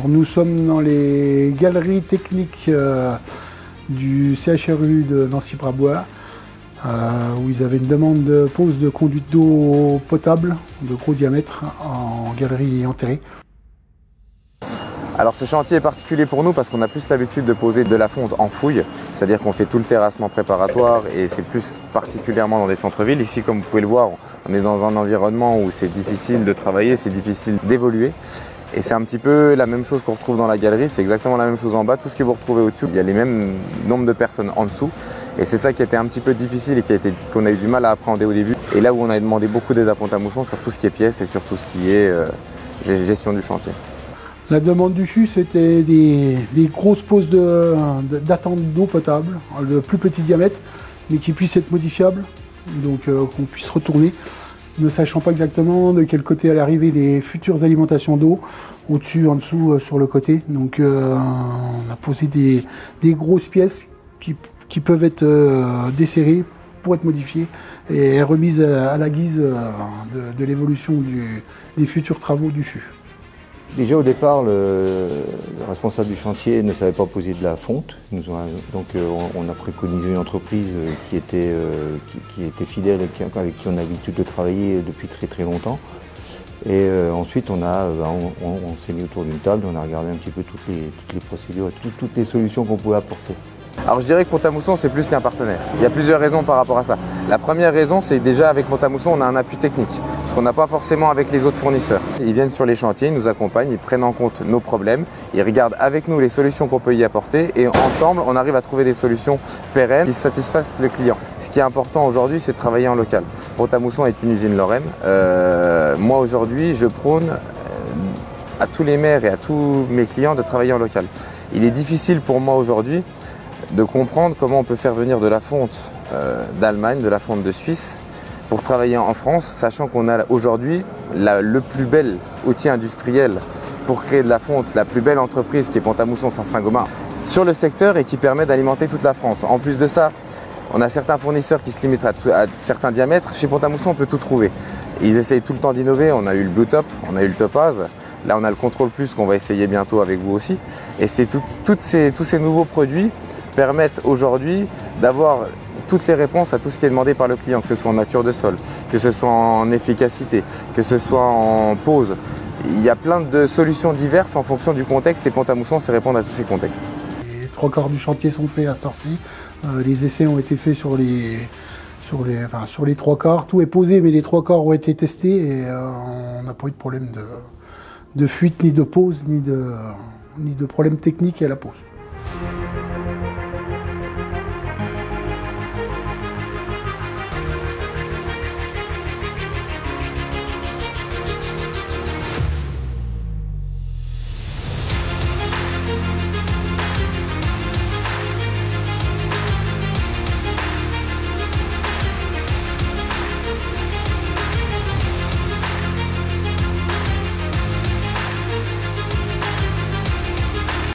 Alors nous sommes dans les galeries techniques du CHRU de Nancy-Brabois, où ils avaient une demande de pose de conduite d'eau potable de gros diamètre en galerie enterrée. Alors ce chantier est particulier pour nous parce qu'on a plus l'habitude de poser de la fonte en fouille, c'est-à-dire qu'on fait tout le terrassement préparatoire et c'est plus particulièrement dans des centres-villes. Ici, comme vous pouvez le voir, on est dans un environnement où c'est difficile de travailler, c'est difficile d'évoluer. Et c'est un petit peu la même chose qu'on retrouve dans la galerie, c'est exactement la même chose en bas. Tout ce que vous retrouvez au-dessus, il y a les mêmes nombres de personnes en dessous. Et c'est ça qui était un petit peu difficile et qu'on a eu du mal à appréhender au début. Et là où on a demandé beaucoup d'aide à Pont-à-Mousson sur tout ce qui est pièces et sur tout ce qui est gestion du chantier. La demande du CHU, c'était des grosses poses d'attente d'eau potable, de plus petit diamètre, mais qui puissent être modifiables, donc qu'on puisse retourner, ne sachant pas exactement de quel côté allaient arriver les futures alimentations d'eau, au-dessus, en dessous, sur le côté. Donc on a posé des grosses pièces qui peuvent être desserrées pour être modifiées et remises à la guise de l'évolution des futurs travaux du CHU. Déjà au départ, le responsable du chantier ne savait pas poser de la fonte. Donc on a préconisé une entreprise qui était fidèle et avec qui on a l'habitude de travailler depuis très très longtemps. Et ensuite on s'est mis autour d'une table, on a regardé un petit peu toutes les procédures et toutes les solutions qu'on pouvait apporter. Alors je dirais que Pont-à-Mousson c'est plus qu'un partenaire. Il y a plusieurs raisons par rapport à ça. La première raison, c'est déjà avec Pont-à-Mousson on a un appui technique, ce qu'on n'a pas forcément avec les autres fournisseurs. Ils viennent sur les chantiers, ils nous accompagnent, ils prennent en compte nos problèmes, ils regardent avec nous les solutions qu'on peut y apporter et ensemble on arrive à trouver des solutions pérennes qui satisfassent le client. Ce qui est important aujourd'hui, c'est de travailler en local. Pont-à-Mousson est une usine lorraine. Moi aujourd'hui je prône à tous les maires et à tous mes clients de travailler en local. Il est difficile pour moi aujourd'hui de comprendre comment on peut faire venir de la fonte d'Allemagne, de la fonte de Suisse, pour travailler en France, sachant qu'on a aujourd'hui le plus bel outil industriel pour créer de la fonte, la plus belle entreprise qui est Pont-à-Mousson, enfin Saint-Gobain, sur le secteur et qui permet d'alimenter toute la France. En plus de ça, on a certains fournisseurs qui se limitent à certains diamètres. Chez Pont-à-Mousson, on peut tout trouver. Ils essayent tout le temps d'innover. On a eu le Blue Top, on a eu le Topaz. Là, on a le Control Plus qu'on va essayer bientôt avec vous aussi. Et c'est tous ces nouveaux produits permettent aujourd'hui d'avoir toutes les réponses à tout ce qui est demandé par le client, que ce soit en nature de sol, que ce soit en efficacité, que ce soit en pose. Il y a plein de solutions diverses en fonction du contexte et Pont-à-Mousson sait répondre à tous ces contextes. Les 3/4 du chantier sont faits à cette heure-ci. Les essais ont été faits sur les 3/4. Tout est posé, mais les 3/4 ont été testés et on n'a pas eu de problème de fuite, ni de pose, ni de problème technique à la pose.